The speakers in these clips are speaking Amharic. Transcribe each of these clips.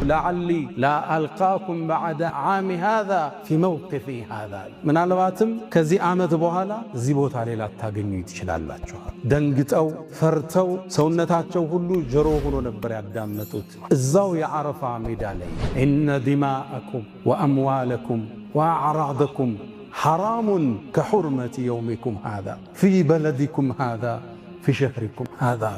لعلي لا ألقاكم بعد عام هذا في موقفي هذا من الواتم كزي آمد بوهالا زيبوت علي لا تاقني تشلال لاتشوها دنقتو فرتو سونتاتشو هلو جروهنو نبر يعدام نتوت الزاو يعرف عميدالي إن دماءكم وأموالكم وأعراضكم حرام كحرمة يومكم هذا في بلدكم هذا في شهركم هذا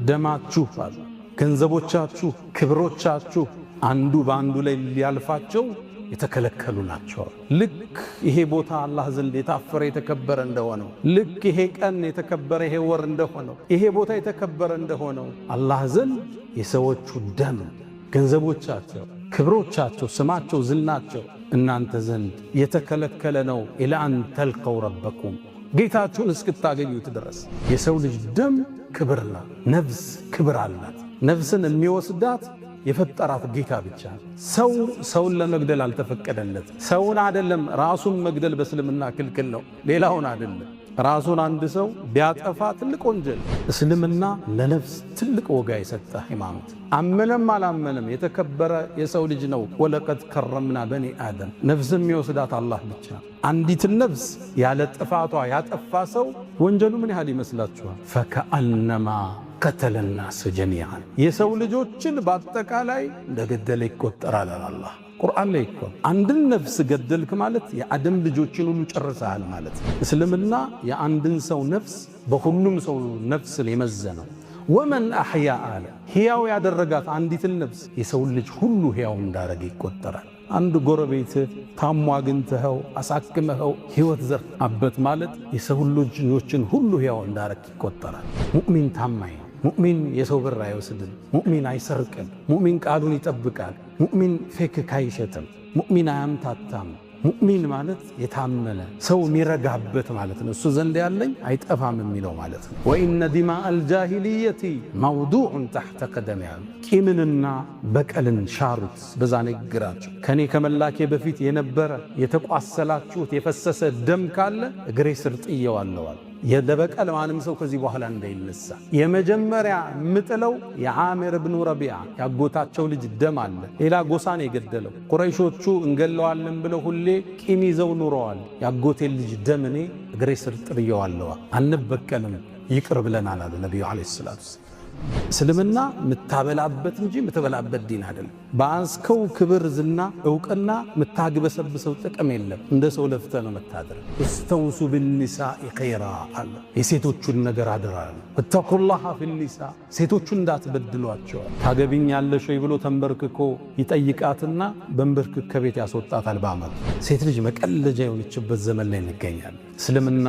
دمات شوف هذا ገንዘቦቻችሁ ክብሮቻችሁ አንዱ ባንዱ ላይ ሊያልፋቸው የተከለከሉ ናቸው። ልክ ይሄ ቦታ አላህ ዘንድ የታፈረ የተከበረ እንደሆነው ልክ ይሄ ቀን የተከበረ ይሄ ወር እንደሆነው ይሄ ቦታ የተከበረ እንደሆነው አላህ ዘንድ የሰዎቹ ደም ገንዘቦቻቸው ክብሮቻቸው ስማቸው ዝናቸው እናንተ ዘንድ የተከለከለ ነው። ኢላን ተልቀው ረበኩም ጌታችሁን እስክታገኙት ድረስ የሰው ልጅ ደም ክብር ነው። ነፍስ ክብር አላት። ነፍስን የሚወስዳት የፈጠራት ጌታ ብቻ። ሰውን ለመግደል አልተፈቀደለት። ሰውን አይደለም ራሱን መግደል በእስልምና ክልክል ነው። ሌላውን አይደለም ራሱን አንድ ሰው ቢያጠፋ ትልቅ ወንጀል። እስልምና ለነፍስ ትልቅ ወጋ የሰጠ ሃይማኖት። አመነም አላመነም የተከበረ የሰው ልጅ ነው። ወለቀድ ከረምና በኒ አደም። ነፍስ የሚወስዳት አላህ ብቻ። አንዲት ነፍስ ያለ ጥፋቷ ያጠፋ ሰው ወንጀሉ ምን ያህል ይመስላችኋል? ፈከአነማ ቀተለ ናስ ጀሚዓን የሰው ልጆችን በአጠቃላይ እንደገደለ ይቆጠራል አላህ ቁርአን ላይ እኮ። አንድን ነፍስ ገደልክ ማለት የአደም ልጆችን ሁሉ ጨርሰሃል ማለት። እስልምና የአንድን ሰው ነፍስ በሁሉም ሰው ነፍስን የመዘነው። ወመን አሕያ አለ ሕያው ያደረጋት አንዲትን ነፍስ የሰው ልጅ ሁሉ ሕያው እንዳረገ ይቆጠራል። አንድ ጎረቤት ታሞ አግኝተኸው አሳክመኸው ሕይወት ዘርአበት ማለት የሰው ልጆችን ሁሉ ሕያው እንዳረግ ይቆጠራል። ሙእሚን ታማኝ፣ ሙእሚን የሰው ብር አይወስድም፣ ሙእሚን አይሰርቅም፣ ሙእሚን ቃሉን ይጠብቃል፣ ሙእሚን ፌክ አይሸጥም፣ ሙእሚን አያምታታም። ሙእሚን ማለት የታመነ ሰው የሚረጋበት ማለት ነው። እሱ ዘንድ ያለኝ አይጠፋም የሚለው ማለት ነው። ወኢነ ዲማአል ጃሂልየቲ መውዱዑን ተሕተ ቀደም ያሉ ቂምንና በቀልን ሻሩት በዛ ንግግራቸው። ከኔ ከመላኬ በፊት የነበረ የተቋሰላችሁት የፈሰሰ ደም ካለ እግሬ ስር ጥየዋለዋል። የለበቀል ማንም ሰው ከዚህ በኋላ እንዳይነሳ የመጀመሪያ ምጥለው የዓሚር ብኑ ረቢዓ ያጎታቸው ልጅ ደም አለ። ሌላ ጎሳን የገደለው ቁረይሾቹ እንገለዋለን ብለው ሁሌ ቂም ይዘው ኑረዋል። ያጎቴ ልጅ ደም እኔ እግሬ ስር ጥየዋለሁ፣ አንበቀልም፣ ይቅር ብለናል አሉ ነቢዩ ዓለይሂ ሰላቱ ወሰላም። እስልምና ምታበላበት እንጂ ምትበላበት ዲን አይደለም። በአንስከው ክብር ዝና እውቅና ምታግበሰብሰው ጥቅም የለም። እንደ ሰው ለፍተ ነው መታደር። እስተውሱ بالنساء خيرا አለ የሴቶቹን ነገር አደራሉ። እተቁላህ ፊልኒሳ ሴቶቹን እንዳትበድሏቸው። ታገቢኛለሽ ወይ ብሎ ተንበርክኮ ይጠይቃትና በንበርክክ ከቤት ያስወጣታል። በአመት ሴት ልጅ መቀለጃ የሆነችበት ዘመን ላይ እንገኛለን። እስልምና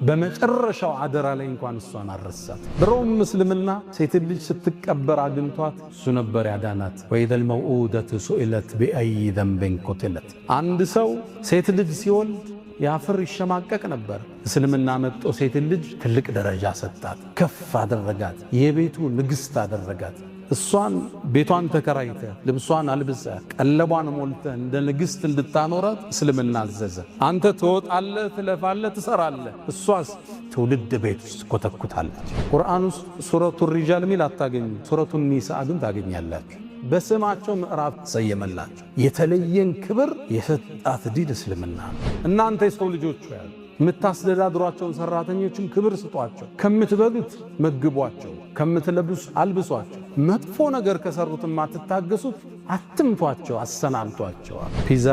በመጨረሻው አደራ ላይ እንኳን እሷን አረሳት። ድሮም እስልምና ሴት ልጅ ስትቀበር አግኝቷት እሱ ነበር ያዳናት። ወኢዘል መውኡደቱ ሱኢለት ቢአይ ዘንቢን ቁቲለት። አንድ ሰው ሴት ልጅ ሲወልድ ያፍር ይሸማቀቅ ነበር። እስልምና መጥቶ ሴት ልጅ ትልቅ ደረጃ ሰጣት፣ ከፍ አደረጋት፣ የቤቱ ንግሥት አደረጋት። እሷን ቤቷን ተከራይተ ልብሷን አልብሰ ቀለቧን ሞልተ እንደ ንግሥት እንድታኖራት እስልምና አዘዘ። አንተ ትወጣለህ፣ ትለፋለህ፣ ትሰራለህ፣ እሷስ ትውልድ ቤት ውስጥ ኮተኩታለች። ቁርአን ውስጥ ሱረቱ ሪጃል ሚል አታገኙ፣ ሱረቱ ኒሳ ግን ታገኛላችሁ። በስማቸው ምዕራፍ ተሰየመላቸው። የተለየን ክብር የሰጣት ዲን እስልምና ነው። እናንተ የሰው ልጆች ያሉ የምታስተዳድሯቸውን ሰራተኞችም ክብር ስጧቸው። ከምትበሉት መግቧቸው፣ ከምትለብሱ አልብሷቸው። መጥፎ ነገር ከሰሩት ማትታገሱት አትምቷቸው፣ አሰናምቷቸው። ፒዛ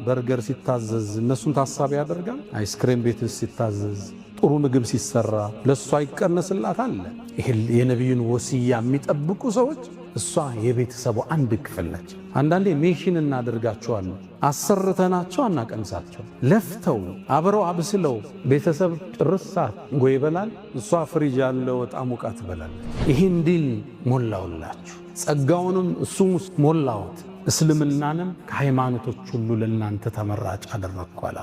በርገር ሲታዘዝ እነሱን ታሳቢ ያደርጋል። አይስክሬም ቤት ሲታዘዝ ጥሩ ምግብ ሲሰራ ለሷ ይቀነስላት አለ። ይሄ የነቢዩን ወሲያ የሚጠብቁ ሰዎች እሷ የቤተሰቡ አንድ ክፍል ነች። አንዳንዴ ሜሽን እናደርጋቸዋለን፣ አሰርተናቸው አናቀምሳቸው። ለፍተው አብረው አብስለው ቤተሰብ ጭርሳ ጎ ይበላል፣ እሷ ፍሪጅ ያለው ወጣ ሙቃ ትበላለች። ይህን ዲን ሞላውላችሁ፣ ጸጋውንም እሱም ውስጥ ሞላውት። እስልምናንም ከሃይማኖቶች ሁሉ ለእናንተ ተመራጭ አደረግኳል።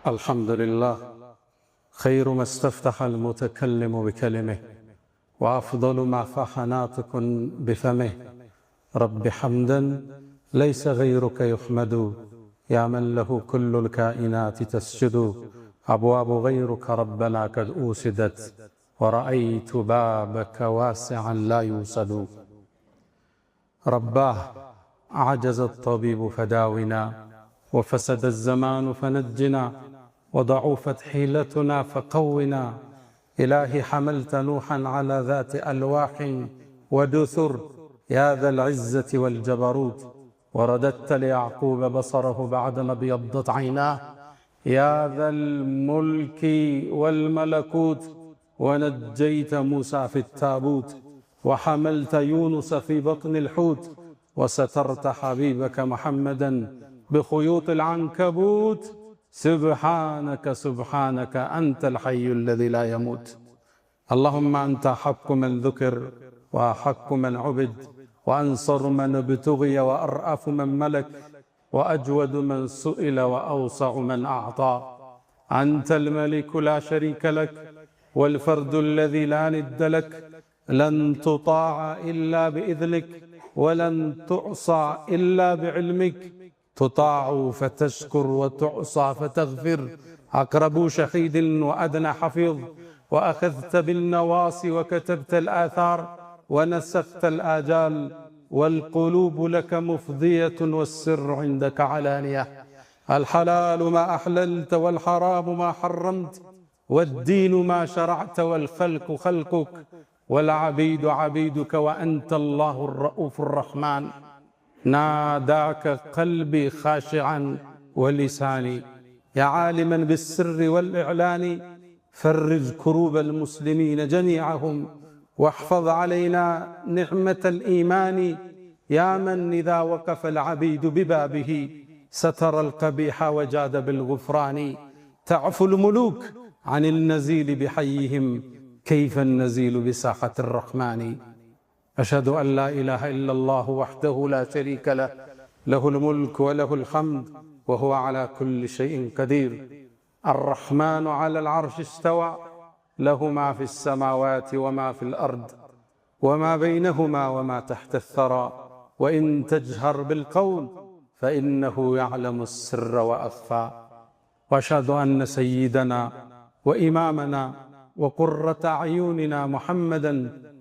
አልሐምዱሊላህ خير ما استفتح المتكلم بكلمه وأفضل ما فاح ناطق بفمه رب حمدا ليس غيرك يحمد يا من له كل الكائنات تسجد أبواب غيرك ربنا قد أوسدت ورأيت بابك واسعا لا يوسد رباه عجز الطبيب فداونا وفسد الزمان فنجنا وضعفت حيلتنا فقونا إلهي حملت نوحا على ذات ألواح ودثر يا ذا العزة والجبروت ورددت ليعقوب بصره بعدما ابيضت عيناه يا ذا الملك والملكوت ونجيت موسى في التابوت وحملت يونس في بطن الحوت وسترت حبيبك محمدا بخيوط العنكبوت سبحانك سبحانك أنت الحي الذي لا يموت اللهم أنت حق من ذكر وحق من عبد وأنصر من ابتغي وأرأف من ملك وأجود من سئل وأوسع من أعطى أنت الملك لا شريك لك والفرد الذي لا ند لك لن تطاع إلا بإذنك ولن تعصى إلا بعلمك تطاع فتشكر وتعصى فتغفر أقرب شهيد وأدنى حفيظ وأخذت بالنواصي وكتبت الآثار ونسخت الآجال والقلوب لك مفضية والسر عندك علانية الحلال ما أحللت والحرام ما حرمت والدين ما شرعت والخلق خلقك والعبيد عبيدك وأنت الله الرؤوف الرحمن ناداك قلبي خاشعا ولساني يا عالما بالسر والإعلان فرج كروب المسلمين جميعهم واحفظ علينا نعمة الإيمان يا من إذا وقف العبيد ببابه ستر القبيح وجاد بالغفران تعفو الملوك عن النزيل بحيهم كيف النزيل بساحة الرحمن أشهد أن لا إله إلا الله وحده لا شريك له له الملك وله الحمد وهو على كل شيء قدير الرحمن على العرش استوى له ما في السماوات وما في الأرض وما بينهما وما تحت الثرى وإن تجهر بالقول فإنه يعلم السر وأخفى وأشهد أن سيدنا وإمامنا وقرة أعيننا محمدًا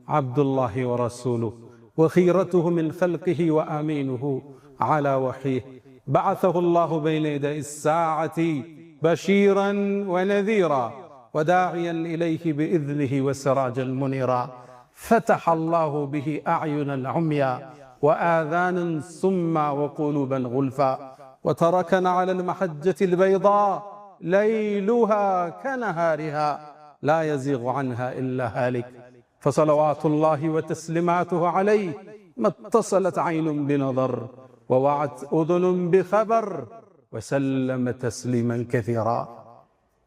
عبد الله ورسوله وخيرته من خلقه وآمينه على وحيه بعثه الله بين يدي الساعة بشيرا ونذيرا وداعيا إليه بإذنه وسراجا منيرا فتح الله به أعينا عميا وآذانا صما وقلوبا غلفا وتركنا على المحجة البيضاء ليلها كنهارها لا يزيغ عنها إلا هالك فصلوات الله وتسليماته عليه ما اتصلت عين بنظر ووعت أذن بخبر وسلم تسليما كثيرا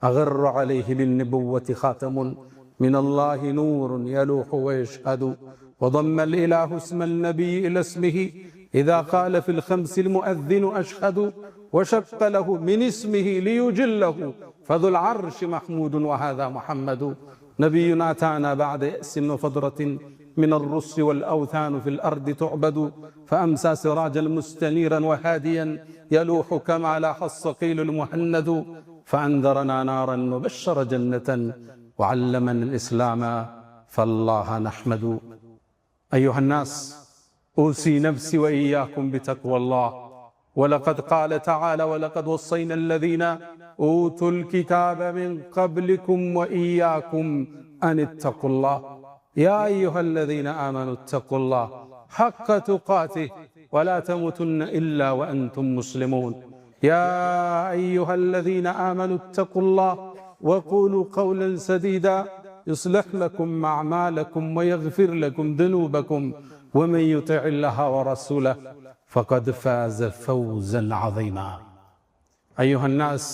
أغر عليه للنبوة خاتم من الله نور يلوح ويشهد وضم الإله اسم النبي إلى اسمه إذا قال في الخمس المؤذن أشهد وشق له من اسمه ليجله فذو العرش محمود وهذا محمد نبينا أتانا بعد يأس وفضرة من الرس والأوثان في الأرض تعبد فأمسى سراجا مستنيرا وهاديا يلوح كما لاح الصقيل المهند فأنذرنا نارا وبشر جنة وعلمنا الإسلام فالله نحمد أيها الناس أوصي نفسي وإياكم بتقوى الله ولقد قال تعالى ولقد وصينا الذين أوتوا الكتاب من قبلكم وإياكم أن اتقوا الله يا أيها الذين آمنوا اتقوا الله حق تقاته ولا تموتن إلا وأنتم مسلمون يا أيها الذين آمنوا اتقوا الله وقولوا قولا سديدا يصلح لكم أعمالكم ويغفر لكم ذنوبكم ومن يطع الله ورسوله فقد فاز فوزا عظيما أيها الناس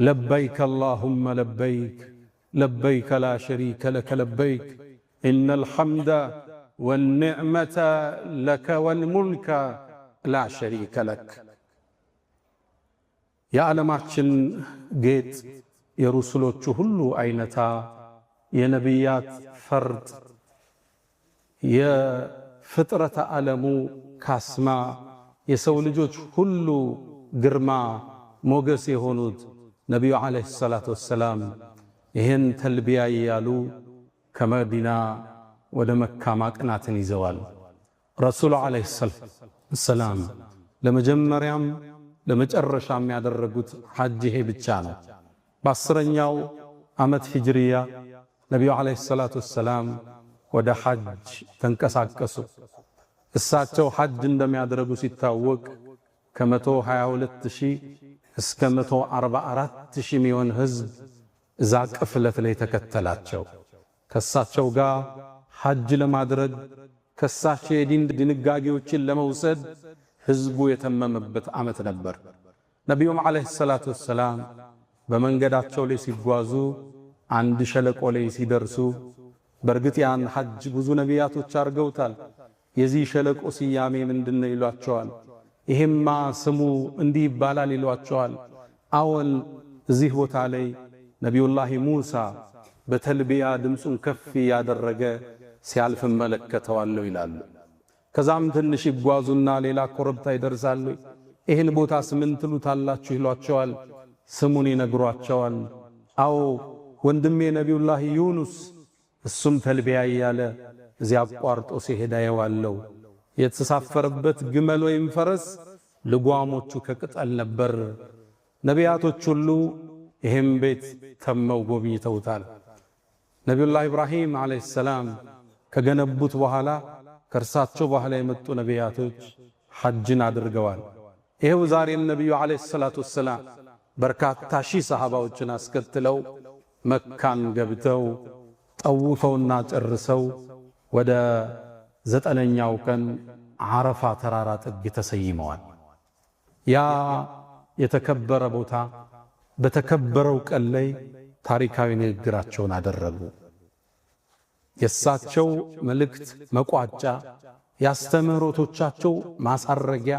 لبيك اللهم لبيك لبيك لا شريك لك لبيك إن الحمد والنعمة لك والملك لا شريك لك يا ዓለማችን ጌጥ የሩሱሎቹ ሁሉ አይነታ የነቢያት ፈርጥ የፍጥረተ ዓለሙ ካስማ የሰው ልጆች ሁሉ ግርማ ሞገስ የሆኑት ነቢዩ ዓለይሂ ሰላቱ ወሰላም ይህን ተልቢያ እያሉ ከመዲና ወደ መካ ማቅናትን ይዘዋል። ረሱሉ ዓለይሂ ሰላም ለመጀመሪያም ለመጨረሻም ያደረጉት ሐጅ ይሄ ብቻ ነው። በ10ኛው ዓመት ሂጅሪያ ነቢዩ ዓለይሂ ሰላቱ ወሰላም ወደ ሐጅ ተንቀሳቀሱ። እሳቸው ሐጅ እንደሚያደርጉ ሲታወቅ ከ122,000 እስከ 144,000 የሚሆን ህዝብ እዛ ቅፍለት ላይ ተከተላቸው። ከሳቸው ጋር ሐጅ ለማድረግ ከሳቸው የዲን ድንጋጌዎችን ለመውሰድ ህዝቡ የተመመበት ዓመት ነበር። ነቢዩም ዓለይሂ ሰላቱ ወሰላም በመንገዳቸው ላይ ሲጓዙ አንድ ሸለቆ ላይ ሲደርሱ፣ በእርግጥ ያን ሐጅ ብዙ ነቢያቶች አድርገውታል። የዚህ ሸለቆ ስያሜ ምንድነው ይሏቸዋል። ይሄማ ስሙ እንዲህ ይባላል ይሏቸዋል። አወል እዚህ ቦታ ላይ ነቢዩላህ ሙሳ በተልቢያ ድምፁን ከፍ ያደረገ ሲያልፍ መለከተዋለሁ ይላሉ። ከዛም ትንሽ ይጓዙና ሌላ ኮረብታ ይደርሳሉ። ይህን ቦታ ስምን ትሉታላችሁ ይሏቸዋል። ስሙን ይነግሯቸዋል። አዎ ወንድሜ ነቢዩላህ ዩኑስ እሱም ተልቢያ እያለ እዚያ አቋርጦ ሲሄድ አየዋለሁ። የተሳፈረበት ግመል ወይም ፈረስ ልጓሞቹ ከቅጠል ነበር። ነቢያቶች ሁሉ ይህም ቤት ተመው ጎብኝተውታል። ነቢዩላህ ኢብራሂም ዓለይሂ ሰላም ከገነቡት በኋላ ከእርሳቸው በኋላ የመጡ ነቢያቶች ሐጅን አድርገዋል። ይሄው ዛሬም ነቢዩ ዓለይሂ ሰላቱ ወሰላም በርካታ ሺህ ሰሃባዎችን አስከትለው መካን ገብተው ጠውፈውና ጨርሰው ወደ 9ኛው ቀን ዓረፋ ተራራ ጥግ ተሰይመዋል። ያ የተከበረ ቦታ በተከበረው ቀን ላይ ታሪካዊ ንግግራቸውን አደረጉ። የእሳቸው መልእክት መቋጫ፣ ያስተምህሮቶቻቸው ማሳረጊያ፣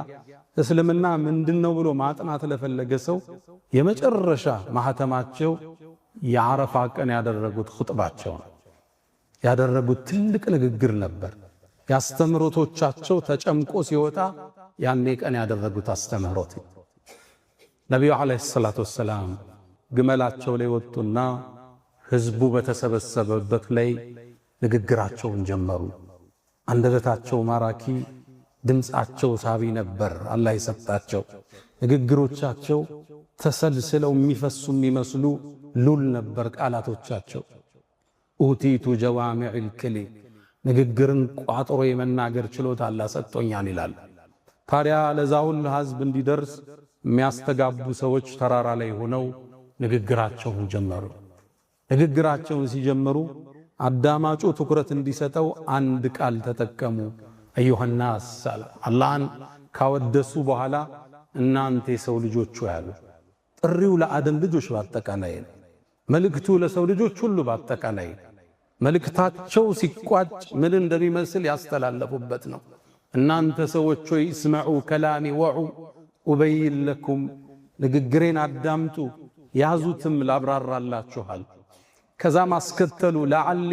እስልምና ምንድነው ብሎ ማጥናት ለፈለገ ሰው የመጨረሻ ማህተማቸው የዓረፋ ቀን ያደረጉት ኹጥባቸው ነው። ያደረጉት ትልቅ ንግግር ነበር። ያስተምህሮቶቻቸው ተጨምቆ ሲወጣ ያኔ ቀን ያደረጉት አስተምህሮት ነቢዩ ዓለይሂ ሰላቱ ወሰላም ግመላቸው ላይ ወጡና ህዝቡ በተሰበሰበበት ላይ ንግግራቸውን ጀመሩ። አንደበታቸው ማራኪ፣ ድምፃቸው ሳቢ ነበር። አላህ የሰጣቸው ንግግሮቻቸው ተሰልስለው የሚፈሱ የሚመስሉ ሉል ነበር ቃላቶቻቸው። ኡቲቱ ጀዋሚዕል ከሊም ንግግርን ቋጥሮ የመናገር ችሎታ አላህ ሰጥቶኛል ይላል። ታዲያ ለዛ ሁሉ ህዝብ እንዲደርስ የሚያስተጋቡ ሰዎች ተራራ ላይ ሆነው ንግግራቸውን ጀመሩ። ንግግራቸውን ሲጀምሩ አዳማጩ ትኩረት እንዲሰጠው አንድ ቃል ተጠቀሙ። አዩሃናስ አላህን ካወደሱ በኋላ እናንተ የሰው ልጆች ያሉ። ጥሪው ለአደም ልጆች ባጠቃላይ፣ መልእክቱ ለሰው ልጆች ሁሉ ባጠቃላይ። መልእክታቸው ሲቋጭ ምን እንደሚመስል ያስተላለፉበት ነው። እናንተ ሰዎች ሆይ እስመዑ ከላሚ ወዑ ኡበይን ለኩም፣ ንግግሬን አዳምጡ ያዙትም ላብራራላችኋል። ከዛም አስከተሉ ለዓሊ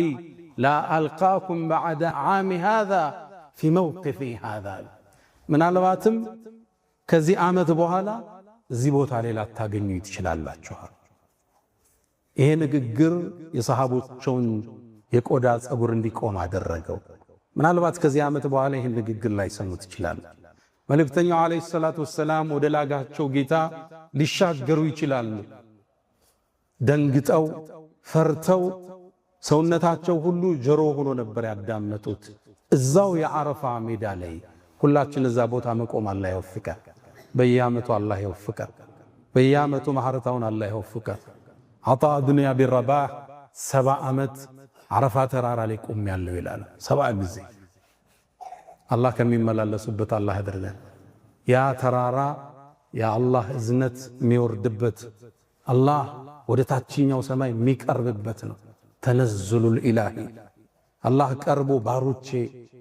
ላ አልቃኩም በዕደ ዓሚ ሃዛ ፊ መውቅፊ ሃዛ፣ ምናልባትም ከዚህ ዓመት በኋላ እዚህ ቦታ ላይ ላታገኙ ትችላላችኋል። ይሄ ንግግር የሰሃቦቻቸውን የቆዳ ጸጉር እንዲቆም አደረገው። ምናልባት ከዚህ ዓመት በኋላ ይህን ንግግር ላይ ሰሙት ይችላል። መልእክተኛው ዓለይሂ ሰላቱ ወሰላም ወደ ላጋቸው ጌታ ሊሻገሩ ይችላሉ። ደንግጠው ፈርተው ሰውነታቸው ሁሉ ጀሮ ሆኖ ነበር ያዳመጡት። እዛው የዓረፋ ሜዳ ላይ ሁላችን እዛ ቦታ መቆም አላህ ይወፍቀን። በየዓመቱ አላህ ይወፍቀን። በየዓመቱ ማህረታውን አላህ ይወፍቀን። አጣ ዱንያ ቢረባህ 70 ዓመት ዓረፋ ተራራ ላይ ቆም ያለው ይላል። 70 ጊዜ አላህ ከሚመላለሱበት አላህ ያድርገን። ያ ተራራ የአላህ እዝነት የሚወርድበት አላህ ወደ ታችኛው ሰማይ የሚቀርብበት ነው። ተነዝሉል ኢላሂ አላህ ቀርቦ ባሮቼ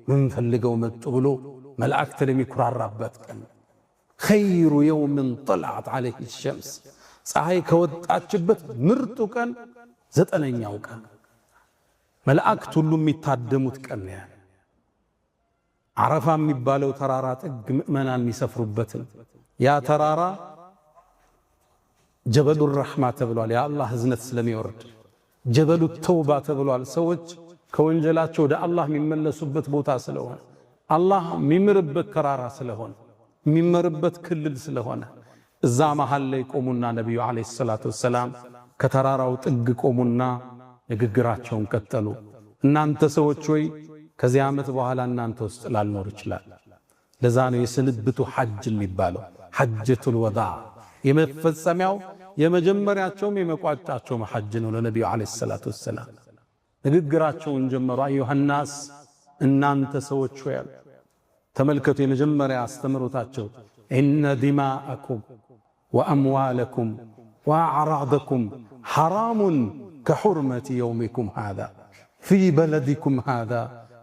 ምን ፈልገው መጡ ብሎ መላእክት ለሚኩራራበት ቀን ኸይሩ የውምን ጠልዐት ዐለይሂ ሸምስ ፀሐይ ከወጣችበት ምርጡ ቀን 9ኛው ቀን መላእክት ሁሉ የሚታደሙት ቀን ነው። ዓረፋ የሚባለው ተራራ ጥግ ምእመናን የሚሰፍሩበት ነው። ያ ተራራ ጀበሉ ረሕማ ተብሏል። የአላህ እዝነት ስለሚወርድ ጀበሉ ተውባ ተብሏል። ሰዎች ከወንጀላቸው ወደ አላህ የሚመለሱበት ቦታ ስለሆነ አላህ የሚምርበት ተራራ ስለሆነ የሚመርበት ክልል ስለሆነ እዛ መሃል ላይ ቆሙና ነቢዩ ዓለይሂ ሰላቱ ወሰላም ከተራራው ጥግ ቆሙና ንግግራቸውን ቀጠሉ። እናንተ ሰዎች ሆይ ከዚህ ዓመት በኋላ እናንተ ውስጥ ላልኖር ይችላል። ለዛ ነው የስንብቱ ሐጅ የሚባለው ሐጀቱል ወዳዕ የመፈጸሚያው የመጀመሪያቸውም የመቋጫቸውም ሐጅ ነው። ለነቢዩ ዓለይሂ ሰላቱ ወሰላም ንግግራቸውን ጀመሩ። አዩሃናስ እናንተ ሰዎች ሆይ ተመልከቱ፣ የመጀመሪያ አስተምሮታቸው ኢነ ዲማአኩም ወአምዋለኩም ወአዕራደኩም ሐራሙን ከሑርመቲ የውሚኩም ሃዛ ፊ በለዲኩም ሃዛ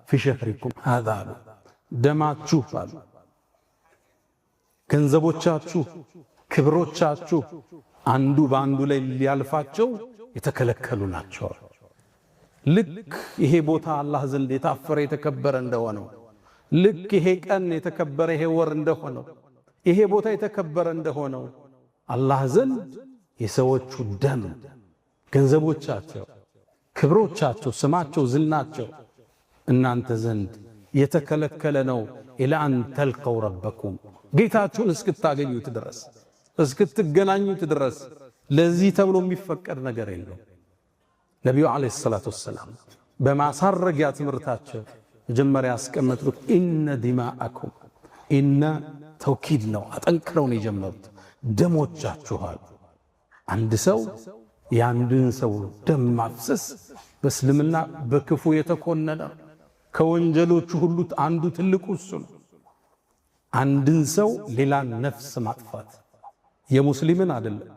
ፊ ሸህሪኩም ሃዛ አሉ። ደማችሁ አሉ፣ ገንዘቦቻችሁ፣ ክብሮቻችሁ አንዱ በአንዱ ላይ ሊያልፋቸው የተከለከሉ ናቸው። ልክ ይሄ ቦታ አላህ ዘንድ የታፈረ የተከበረ እንደሆነው፣ ልክ ይሄ ቀን የተከበረ ይሄ ወር እንደሆነው፣ ይሄ ቦታ የተከበረ እንደሆነው አላህ ዘንድ የሰዎቹ ደም፣ ገንዘቦቻቸው፣ ክብሮቻቸው፣ ስማቸው፣ ዝናቸው እናንተ ዘንድ የተከለከለ ነው። ኢላ አን ተልቀው ረበኩም ጌታችሁን እስክታገኙት ድረስ እስክትገናኙት ድረስ ለዚህ ተብሎ የሚፈቀድ ነገር የለም። ነቢዩ ዓለይሂ ሰላቱ ወሰላም በማሳረጊያ ትምህርታቸው መጀመሪያ ያስቀመጡት ኢነ ዲማአኩም፣ ኢነ ተውኪድ ነው፣ አጠንክረው ነው የጀመሩት። ደሞቻችኋል። አንድ ሰው የአንድን ሰው ደም ማፍሰስ በእስልምና በክፉ የተኮነነ ከወንጀሎቹ ሁሉ አንዱ ትልቁ እሱ ነው። አንድን ሰው ሌላን ነፍስ ማጥፋት የሙስሊምን አይደለም፣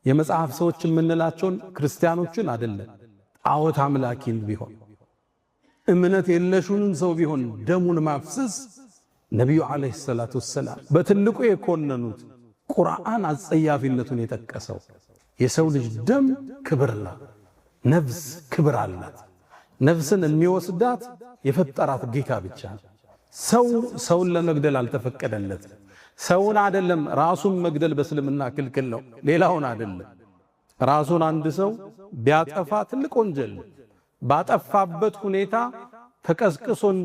የመጽሐፍ ሰዎች የምንላቸውን ክርስቲያኖችን አይደለም፣ ጣዖት አምላኪን ቢሆን እምነት የለሹን ሰው ቢሆን ደሙን ማፍሰስ ነቢዩ ዓለይሂ ሰላቱ ወሰላም በትልቁ የኮነኑት ቁርአን አጸያፊነቱን የጠቀሰው የሰው ልጅ ደም ክብር ነው። ነፍስ ክብር አላት። ነፍስን የሚወስዳት የፈጠራት ጌታ ብቻ ነው። ሰውን ለመግደል አልተፈቀደለትም። ሰውን አይደለም ራሱን መግደል በእስልምና ክልክል ነው፣ ሌላውን አይደለም። ራሱን አንድ ሰው ቢያጠፋ ትልቅ ወንጀል ባጠፋበት ሁኔታ ተቀስቅሶን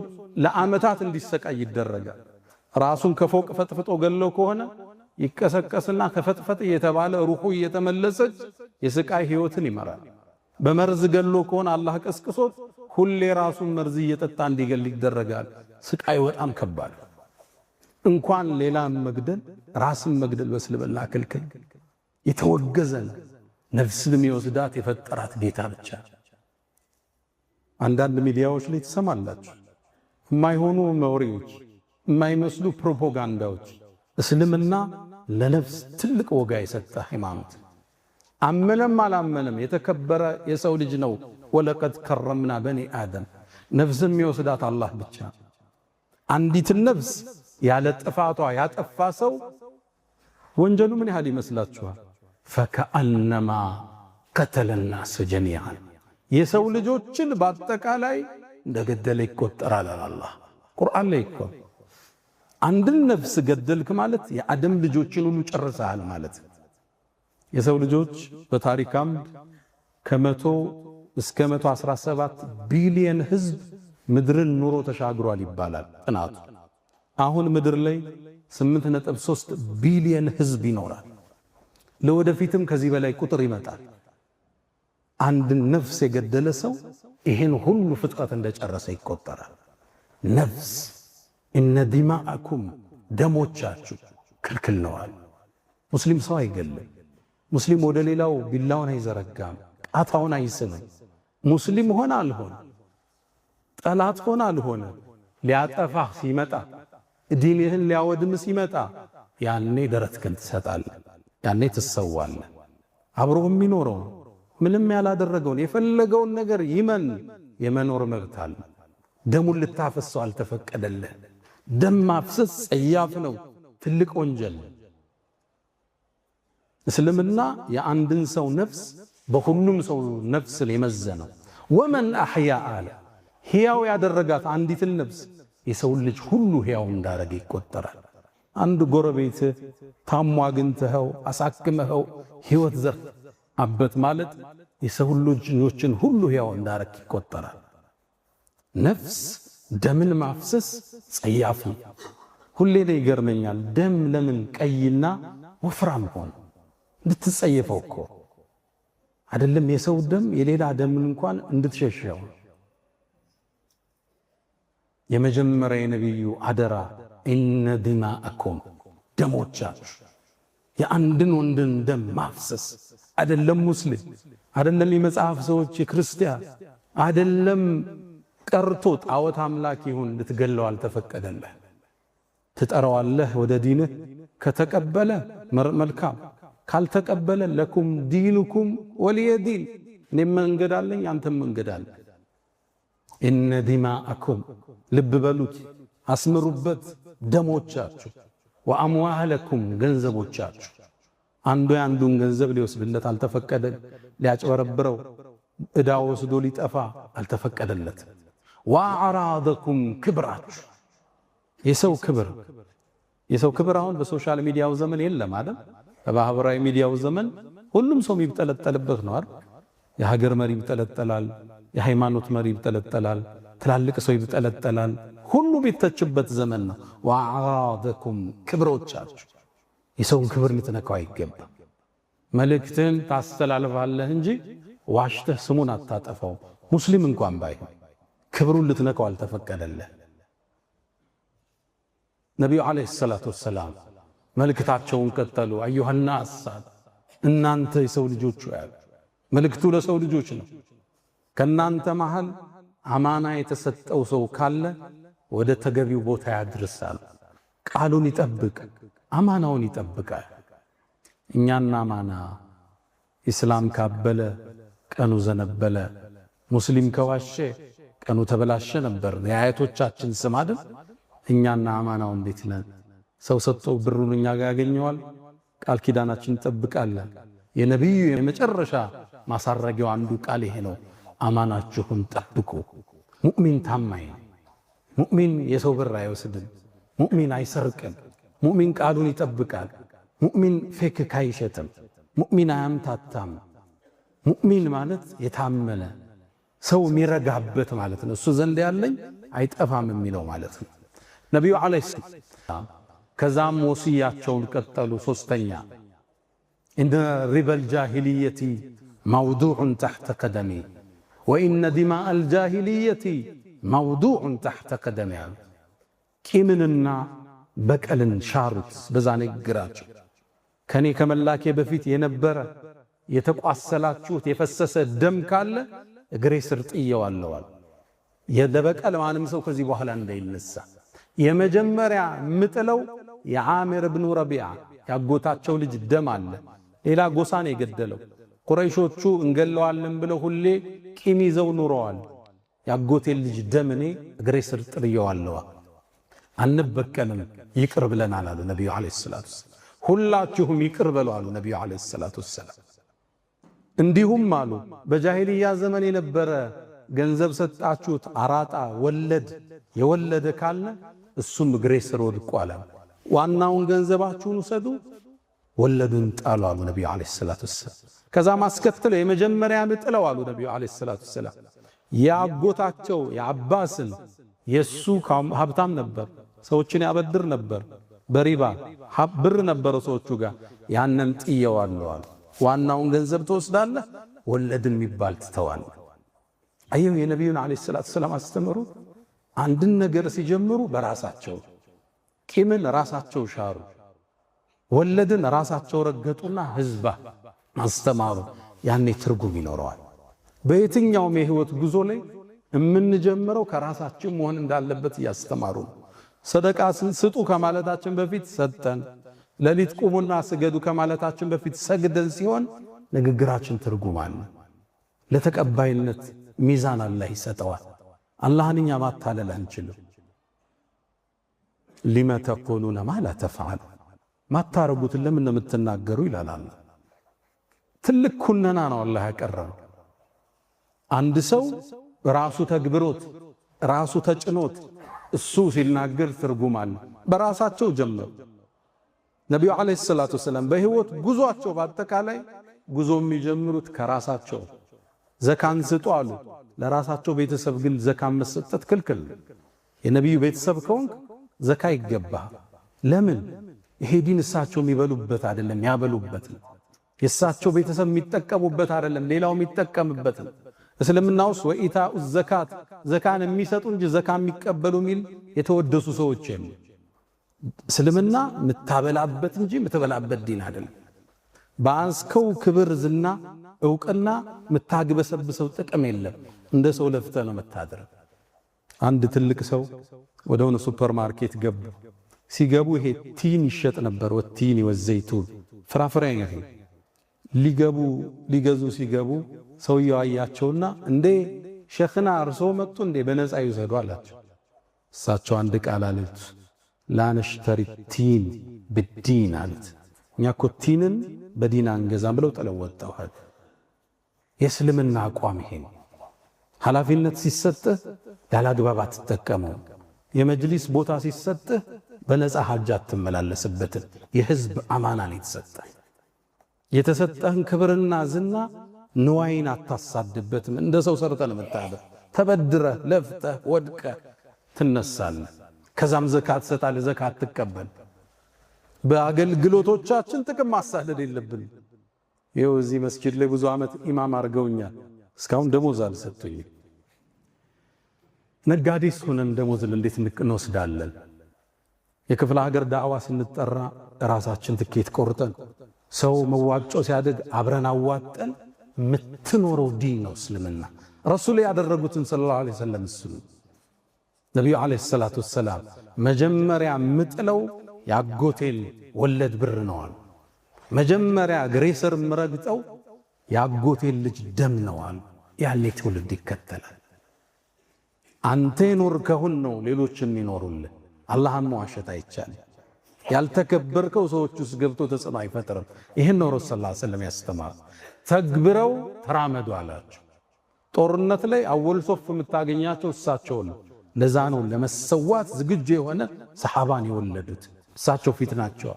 ለዓመታት እንዲሰቃይ ይደረጋል። ራሱን ከፎቅ ፈጥፍጦ ገለው ከሆነ ይቀሰቀስና ከፈጥፈጥ እየተባለ ሩሑ እየተመለሰች የስቃይ ህይወትን ይመራል። በመርዝ ገሎ ከሆነ አላህ ቀስቅሶት ሁሌ ራሱን መርዝ እየጠጣ እንዲገል ይደረጋል። ስቃይ በጣም ከባድ። እንኳን ሌላን መግደል ራስን መግደል በእስልምና ክልክል የተወገዘ ነው። ነፍስን የሚወስዳት የፈጠራት ጌታ ብቻ። አንዳንድ ሚዲያዎች ላይ ትሰማላችሁ የማይሆኑ ወሬዎች፣ የማይመስሉ ፕሮፓጋንዳዎች። እስልምና ለነፍስ ትልቅ ወጋ የሰጠ ሃይማኖት፣ አመነም አላመነም የተከበረ የሰው ልጅ ነው። ወለቀድ ከረምና በኒ አደም። ነፍስን የሚወስዳት አላህ ብቻ። አንዲትን ነፍስ ያለ ጥፋቷ ያጠፋ ሰው ወንጀሉ ምን ያህል ይመስላችኋል? ፈከአነማ ቀተለ ናስ ጀሚዓን፣ የሰው ልጆችን በአጠቃላይ እንደገደለ ይቆጠራል አላህ ቁርአን ላይ እኮ። አንድን ነፍስ ገደልክ ማለት የአደም ልጆችን ሁሉ ጨርሰሃል ማለት። የሰው ልጆች በታሪክ አምድ ከ100 እስከ 117 ቢሊየን ህዝብ ምድርን ኑሮ ተሻግሯል ይባላል ጥናቱ። አሁን ምድር ላይ 8.3 ቢሊየን ህዝብ ይኖራል። ለወደፊትም ከዚህ በላይ ቁጥር ይመጣል። አንድ ነፍስ የገደለ ሰው ይሄን ሁሉ ፍጥረት እንደጨረሰ ይቆጠራል። ነፍስ እነ ዲማአኩም ደሞቻችሁ ክልክል ነዋል። ሙስሊም ሰው አይገልም። ሙስሊም ወደ ሌላው ቢላውን አይዘረጋም፣ ቃታውን አይስንም። ሙስሊም ሆነ አልሆነ፣ ጠላት ሆነ አልሆነ፣ ሊያጠፋህ ሲመጣ ዲንህን ሊያወድም ሲመጣ ያኔ ደረትህን ትሰጣለህ፣ ያኔ ትሰዋለህ። አብሮ የሚኖረው ምንም ያላደረገውን የፈለገውን ነገር ይመን የመኖር መብት አለ። ደሙን ልታፈሰው አልተፈቀደልህ። ደም ማፍሰስ ጸያፍ ነው፣ ትልቅ ወንጀል። እስልምና የአንድን ሰው ነፍስ በሁሉም ሰው ነፍስ የመዘነው። ወመን አሕያ አለ ሕያው ያደረጋት አንዲትን ነፍስ የሰው ልጅ ሁሉ ሕያው እንዳረገ ይቆጠራል። አንድ ጎረቤት ታሞ አግኝተኸው አሳክመኸው ሕይወት ዘር አበት ማለት የሰው ልጆችን ሁሉ ሕያው እንዳረክ ይቆጠራል። ነፍስ ደምን ማፍሰስ ጸያፍ ነው። ሁሌ ላይ ይገርመኛል። ደም ለምን ቀይና ወፍራም ሆነ? እንድትጸየፈው እኮ አይደለም። የሰው ደም የሌላ ደምን እንኳን እንድትሸሸው። የመጀመሪያ የነብዩ አደራ ኢነ ዲማአኩም ደሞቻችሁ የአንድን ወንድን ደም ማፍሰስ አይደለም። ሙስሊም አይደለም፣ የመጽሐፍ ሰዎች የክርስቲያን አይደለም ቀርቶ ጣዖት አምላክ ይሁን ልትገለው አልተፈቀደልህ። ትጠራዋለህ ወደ ዲንህ፣ ከተቀበለ መልካም፣ ካልተቀበለ ለኩም ዲኑኩም ወሊየ ዲን፣ እኔም መንገድ አለኝ አንተም መንገድ አለ። ኢነ ዲማአኩም ልብ በሉት፣ አስምሩበት፣ ደሞቻችሁ ወአምዋለኩም ገንዘቦቻችሁ። አንዱ የአንዱን ገንዘብ ሊወስድለት አልተፈቀደ፣ ሊያጭበረብረው ዕዳ ወስዶ ሊጠፋ አልተፈቀደለት። ወአዕራደኩም ክብራችሁ የሰው ክብር አሁን በሶሻል ሚዲያው ዘመን የለም አይደል? በማህበራዊ ሚዲያው ዘመን ሁሉም ሰው የሚጠለጠልበት ነው አይደል? የሀገር መሪ ይጠለጠላል፣ የሃይማኖት መሪ ይጠለጠላል፣ ትላልቅ ሰው ይጠለጠላል። ሁሉ ቢተችበት ዘመን ነው። ወአዕራደኩም ክብሮቻችሁ የሰውን ክብር ልትነካው አይገባም። መልእክትን ታስተላልፋለህ እንጂ ዋሽተህ ስሙን አታጠፋው። ሙስሊም እንኳን ባይሆን ክብሩን ልትነካው አልተፈቀደልህ። ነቢዩ ዓለይሂ ሰላቱ ወሰላም መልእክታቸውን ቀጠሉ። አዩሃናስ እናንተ የሰው ልጆች ያሉ መልእክቱ ለሰው ልጆች ነው። ከናንተ መሃል አማና የተሰጠው ሰው ካለ ወደ ተገቢው ቦታ ያድርሳል። ቃሉን ይጠብቅ፣ አማናውን ይጠብቃል። እኛና አማና ኢስላም ካበለ ቀኑ ዘነበለ፣ ሙስሊም ከዋሸ ቀኑ ተበላሸ ነበር የአያቶቻችን ስም አይደል? እኛና አማናው እንዴት ነን? ሰው ሰጥተው ብሩን እኛ ጋር ያገኘዋል። ቃል ኪዳናችን እንጠብቃለን። የነቢዩ የመጨረሻ ማሳረጊያው አንዱ ቃል ይሄ ነው፣ አማናችሁን ጠብቁ። ሙእሚን ታማኝ፣ ሙእሚን የሰው ብር አይወስድም፣ ሙእሚን አይሰርቅም፣ ሙእሚን ቃሉን ይጠብቃል፣ ሙእሚን ፌክ አይሸጥም፣ ሙእሚን አያምታታም። ሙእሚን ማለት የታመነ ሰው የሚረጋበት ማለት ነው። እሱ ዘንድ ያለኝ አይጠፋም የሚለው ማለት ነው። ነቢዩ ዓለይሂ ሰላም ከዛም ወሲያቸውን ቀጠሉ። ሶስተኛ ኢነ ሪበል ጃሂልየቲ መውዱዑን ተሕተ ቀደሚ ወኢነ ዲማአል ጃሂልየቲ መውዱዑን ተሕተ ቀደሚ አሉ። ቂምንና በቀልን ሻሩት በዛ ንግግራቸው። ከኔ ከመላኬ በፊት የነበረ የተቋሰላችሁት የፈሰሰ ደም ካለ እግሬ ስር ጥየዋለዋል። የለበቀል ማንም ሰው ከዚህ በኋላ እንዳይነሳ የመጀመሪያ ምጥለው የዓሚር ብኑ ረቢዓ ያጎታቸው ልጅ ደም አለ። ሌላ ጎሳን የገደለው ቁረይሾቹ እንገለዋለን ብለው ሁሌ ቂም ይዘው ኑረዋል። ያጎቴን ልጅ ደም እኔ እግሬ ስር ጥየዋለዋ፣ አንበቀልም፣ ይቅር ብለናል አሉ ነቢዩ ዓለይሂ ሰላቱ ወሰላም። ሁላችሁም ይቅር በሉ አሉ ነቢዩ ዓለይሂ ሰላቱ ወሰላም። እንዲሁም አሉ በጃሂልያ ዘመን የነበረ ገንዘብ ሰጣችሁት አራጣ ወለድ የወለደ ካለ እሱም እግሬ ስር ወድቋል። ዋናውን ገንዘባችሁን ውሰዱ፣ ወለዱን ጣሉ አሉ ነቢዩ ዓለይሂ ሰላቱ ወሰላም። ከዛ ማስከተለው የመጀመሪያ ምጥለው አሉ ነቢዩ ዓለይሂ ሰላቱ ወሰላም የአጎታቸው የአባስን የሱ ሀብታም ነበር፣ ሰዎችን ያበድር ነበር፣ በሪባ ብር ነበረው ሰዎቹ ጋር። ያንን ጥየዋለሁ አሉ። ዋናውን ገንዘብ ትወስዳለህ፣ ወለድን የሚባል ትተዋለህ። አየሁ የነቢዩን ዓለይሂ ሰላቱ ወሰላም አስተምሩ። አንድን ነገር ሲጀምሩ በራሳቸው ቂምን ራሳቸው ሻሩ፣ ወለድን ራሳቸው ረገጡና ህዝባ አስተማሩ። ያኔ ትርጉም ይኖረዋል። በየትኛውም የህይወት ጉዞ ላይ የምንጀምረው ከራሳችን መሆን እንዳለበት እያስተማሩ ነው። ሰደቃ ስጡ ከማለታችን በፊት ሰጠን፣ ሌሊት ቁሙና ስገዱ ከማለታችን በፊት ሰግደን ሲሆን ንግግራችን ትርጉም አለ። ለተቀባይነት ሚዛን አላህ ይሰጠዋል። አላህን እኛ ማታለል አንችልም። ሊመ ተቁሉነ ማ ላ ተፍዐሉ፣ ማታረጉትን ለምን ነው የምትናገሩ ይላል አላህ። ትልቅ ኩነና ነው አላህ ያቀረበው። አንድ ሰው ራሱ ተግብሮት ራሱ ተጭኖት እሱ ሲናገር ትርጉም አለ። በራሳቸው ጀመሩ። ነቢዩ ዓለይሂ ሰላቱ ወሰላም በህይወት ጉዟቸው በአጠቃላይ ጉዞ የሚጀምሩት ከራሳቸው ዘካን ስጡ አሉ። ለራሳቸው ቤተሰብ ግን ዘካን መሰጠት ክልክል። የነቢዩ ቤተሰብ ከሆንክ ዘካ ይገባህ። ለምን? ይሄ ዲን እሳቸው የሚበሉበት አይደለም፣ ያበሉበት። የእሳቸው ቤተሰብ የሚጠቀሙበት አይደለም፣ ሌላው የሚጠቀምበት። እስልምና ውስጥ ወኢታኡ ዘካት ዘካን የሚሰጡ እንጂ ዘካ የሚቀበሉ የሚል የተወደሱ ሰዎች የሉ። እስልምና ምታበላበት እንጂ ምትበላበት ዲን አይደለም። በአንስከው ክብር፣ ዝና፣ ዕውቅና ምታግበሰብሰው ጥቅም የለም። እንደ ሰው ለፍተ ነው መታደር። አንድ ትልቅ ሰው ወደ ሆነ ሱፐርማርኬት ገቡ። ሲገቡ ይሄ ቲን ይሸጥ ነበር። ወቲን ወዘይቱን ፍራፍሬ አይነት ሊገዙ ሲገቡ ሰውየው አያቸውና እንዴ ሸኽና እርሶ መጡ እንዴ በነፃ ይውሰዱ አላቸው። እሳቸው አንድ ቃል አሉት፣ ላነሽተሪ ቲን ብዲን አሉት። እኛ እኮ ቲንን በዲን አንገዛም ብለው ተለወጣው። የእስልምና አቋም ይሄ ነው። ኃላፊነት ሲሰጥህ ያላግባብ አትጠቀመው። የመጅሊስ ቦታ ሲሰጥህ በነፃ ሐጅ አትመላለስበትም። የህዝብ አማና ነው የተሰጠህ። የተሰጠህን ክብርና ዝና ንዋይን አታሳድበትም። እንደ ሰው ሰርተህ ነው የምታደር። ተበድረህ ለፍተህ ወድቀህ ትነሳለህ። ከዛም ዘካት ትሰጣለህ። ዘካት ትቀበል። በአገልግሎቶቻችን ጥቅም ማሳደድ የለብን። ይኸው እዚህ መስጂድ ላይ ብዙ ዓመት ኢማም አድርገውኛል። እስካሁን ደሞዝ አልሰጡኝም። ነጋዴስ ሆነን ደሞዝ እንዴት እንወስዳለን? የክፍለ ሀገር ዳዕዋ ስንጠራ ራሳችን ትኬት ቆርጠን ሰው መዋጮ ሲያደግ አብረን አዋጠን ምትኖረው ዲን ነው እስልምና። ረሱል ያደረጉትን ሰለላሁ ዐለይሂ ወሰለም እሱ ነብዩ ዐለይሂ ሰላቱ ወሰላም መጀመሪያ ምጥለው ያጎቴል ወለድ ብር ነው አሉ። መጀመሪያ ግሬሰር ምረግጠው ያጎቴል ልጅ ደም ነው አሉ። ያኔ ትውልድ ይከተላል። አንተ የኖርከውን ነው ሌሎችም ይኖሩልህ። አላህን መዋሸት አይቻልም። ያልተከበርከው ሰዎች ውስጥ ገብቶ ተጽዕኖ አይፈጥርም። ይህን ነው ረሱል ሰለላሁ ዐለይሂ ወሰለም ያስተማሩ። ተግብረው ተራመዱ አላቸው። ጦርነት ላይ አወል ሶፍ የምታገኛቸው እሳቸው ነው። ለዛ ነው ለመሰዋት ዝግጁ የሆነ ሰሃባን የወለዱት እሳቸው ፊት ናቸው።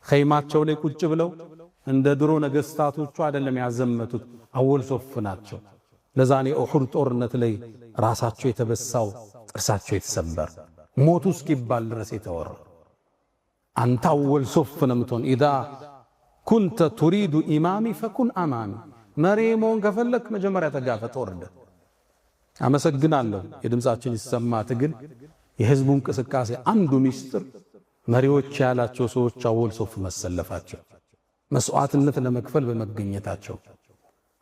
ኸይማቸው ላይ ቁጭ ብለው እንደ ድሮ ነገስታቶቹ አይደለም ያዘመቱት፣ አወል ሶፍ ናቸው። ለዛ ነው ኡሁድ ጦርነት ላይ ራሳቸው የተበሳው፣ ጥርሳቸው የተሰበር፣ ሞቱ እስኪባል ድረስ የተወራ። አንተ አወል ሶፍ ነው የምትሆን። ኢዛ ኩንተ ቱሪዱ ኢማሚ ፈኩን አማሚ። መሪ መሆን ከፈለክ መጀመሪያ ተጋፈጥ፣ ወርደ። አመሰግናለሁ። የድምጻችን ይሰማ ትግል የህዝቡ እንቅስቃሴ አንዱ ሚስጥር መሪዎች ያላቸው ሰዎች አወል ሶፍ መሰለፋቸው፣ መስዋዕትነት ለመክፈል በመገኘታቸው።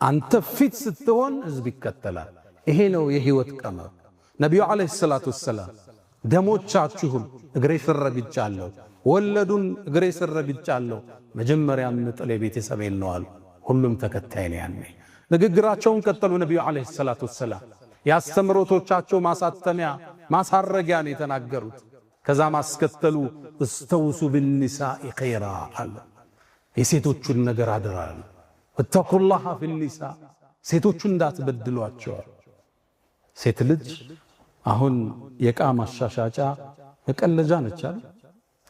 አንተ ፊት ስትሆን ህዝብ ይከተላል። ይሄ ነው የህይወት ቀመር። ነቢዩ ዐለይሂ ሰላቱ ወሰላም ደሞቻችሁን እግሬ ስር ረግጫለሁ፣ ወለዱን እግሬ ስር ረግጫለሁ፣ መጀመሪያ ምጥል የቤተሰቤን ነው አሉ። ሁሉም ተከታይ ነው። ያኔ ንግግራቸውን ቀጠሉ። ነቢዩ ዐለይሂ ሰላቱ ወሰላም ያስተምሮቶቻቸው ማሳተሚያ ማሳረጊያ ነው የተናገሩት። ከዛ ማስከተሉ እስተውሱ ብንሳኢ ኸይራ አለ። የሴቶቹን ነገር አደራ አለ። ወተቁላህ ፊኒሳ፣ ሴቶቹን እንዳትበድሏቸው። ሴት ልጅ አሁን የዕቃ ማሻሻጫ መቀለጃ ነች አይደል?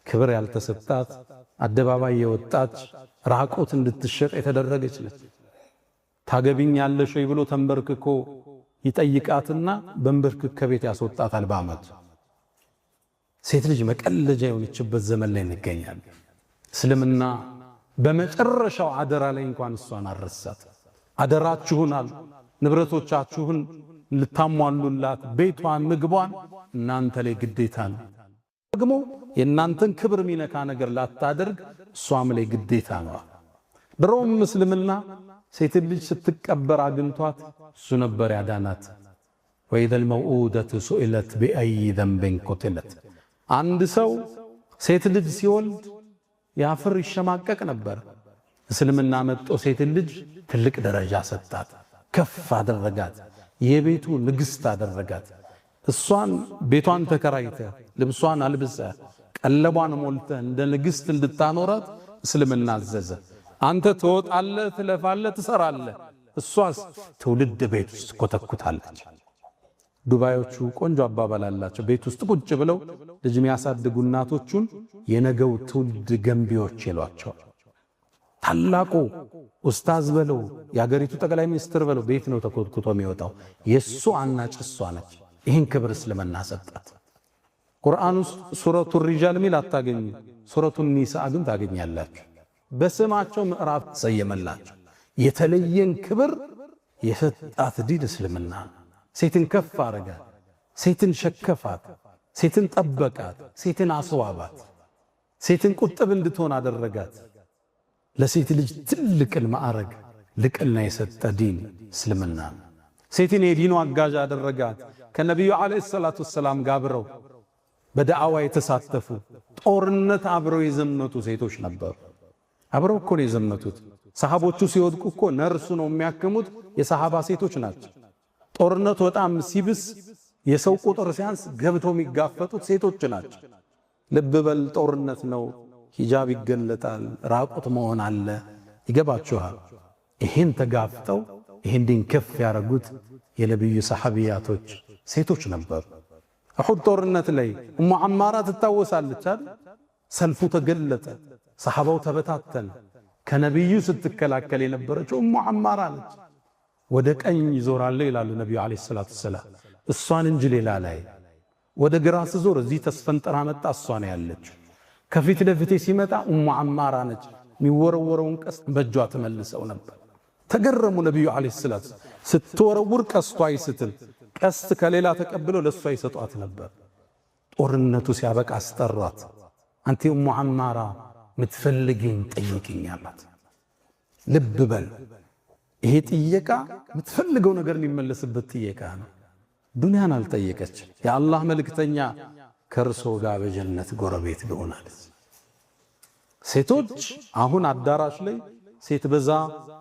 ክብር ያልተሰጣት አደባባይ የወጣች ራቆት እንድትሸጥ የተደረገች ነች። ታገቢኛለሽ ወይ ብሎ ተንበርክኮ ይጠይቃትና በንበርክክ ከቤት ያስወጣታል በአመቱ። ሴት ልጅ መቀለጃ የሆነችበት ዘመን ላይ እንገኛለን። እስልምና በመጨረሻው አደራ ላይ እንኳን እሷን አረሳት። አደራችሁን አሉ ንብረቶቻችሁን ልታሟሉላት፣ ቤቷን፣ ምግቧን እናንተ ላይ ግዴታ ነው። ደግሞ የእናንተን ክብር ሚነካ ነገር ላታደርግ እሷም ላይ ግዴታ ነው። ድሮም እስልምና ሴት ልጅ ስትቀበር አግኝቷት እሱ ነበር ያዳናት። ወኢዘል መውኡደቱ ሱኢለት ቢአይ ዘንብን ቁትለት። አንድ ሰው ሴት ልጅ ሲወልድ ያፍር ይሸማቀቅ ነበር። እስልምና መጥቶ ሴት ልጅ ትልቅ ደረጃ ሰጣት፣ ከፍ አደረጋት፣ የቤቱ ንግስት አደረጋት። እሷን ቤቷን ተከራይተ ልብሷን አልብሰ ቀለቧን ሞልተ እንደ ንግስት እንድታኖራት እስልምና አዘዘ። አንተ ትወጣለህ፣ ትለፋለህ፣ ትሰራለህ፣ እሷስ ትውልድ ቤት ውስጥ ኮተኩታለች። ዱባዮቹ ቆንጆ አባባል አላቸው። ቤት ውስጥ ቁጭ ብለው ልጅ የሚያሳድጉ እናቶቹን የነገው ትውልድ ገንቢዎች ይሏቸዋል። ታላቁ ኡስታዝ በለው የአገሪቱ ጠቅላይ ሚኒስትር በለው ቤት ነው ተኮትኩቶ የሚወጣው። የሱ አናጭ እሷ ነች። ይህን ክብር እስልምና ሰጣት። ቁርአን ውስጥ ሱረቱ ሪጃል ሚል አታገኙ፣ ሱረቱ ኒሳ ግን ታገኛላችሁ። በስማቸው ምዕራፍ ተሰየመላቸው። የተለየን ክብር የሰጣት ዲን እስልምና። ሴትን ከፍ አረጋት፣ ሴትን ሸከፋት፣ ሴትን ጠበቃት፣ ሴትን አስዋባት፣ ሴትን ቁጥብ እንድትሆን አደረጋት። ለሴት ልጅ ትልቅን ማዕረግ ልቅና የሰጠ ዲን እስልምና። ሴትን የዲኑ አጋዥ አደረጋት። ከነቢዩ ዓለይሂ ሰላቱ ወሰላም ጋር አብረው በዳዕዋ የተሳተፉ ጦርነት አብረው የዘመቱ ሴቶች ነበሩ። አብረው እኮ ነው የዘመቱት። ሰሃቦቹ ሲወድቁ እኮ ነርሱ ነው የሚያክሙት የሰሃባ ሴቶች ናቸው። ጦርነቱ በጣም ሲብስ የሰው ቁጥር ሲያንስ ገብተው የሚጋፈጡት ሴቶች ናቸው። ልብ በል ጦርነት ነው፣ ሂጃብ ይገለጣል፣ ራቁት መሆን አለ። ይገባችኋል? ይሄን ተጋፍጠው ይሄን ዲን ከፍ ያረጉት የነብዩ ሰሐቢያቶች ሴቶች ነበሩ። እሑድ ጦርነት ላይ ኡሙ አማራ ትታወሳለች አይደል? ሰልፉ ተገለጠ፣ ሰሐባው ተበታተነ። ከነብዩ ስትከላከል የነበረችው ኡሙ አማራ ነች። ወደ ቀኝ ይዞራል ይላሉ ነብዩ አለይሂ ሰላቱ ሰላም፣ እሷን እንጂ ሌላ ላይ። ወደ ግራ ስዞር እዚህ ተስፈንጠራ መጣ፣ እሷ ነው ያለችው። ከፊት ለፊቴ ሲመጣ ኡሙ አማራ ነች። የሚወረወረውን ቀስት በእጇ ተመልሰው ነበር። ተገረሙ ነብዩ አለይሂ ሰላቱ ስትወረውር ቀስቷ ይስትል ቀስት ከሌላ ተቀብለው ለሷ ይሰጧት ነበር። ጦርነቱ ሲያበቃ አስጠሯት። አንቲ ኡሙ አማራ ምትፈልጊኝ ጠይቂኝ አላት። ልብ በል ይሄ ጥየቃ ምትፈልገው ነገር የሚመለስበት ጥየቃ ነው። ዱንያን አልጠየቀች። የአላህ መልእክተኛ ከርሶ ጋር በጀነት ጎረቤት ልሆናለች። ሴቶች አሁን አዳራሽ ላይ ሴት በዛ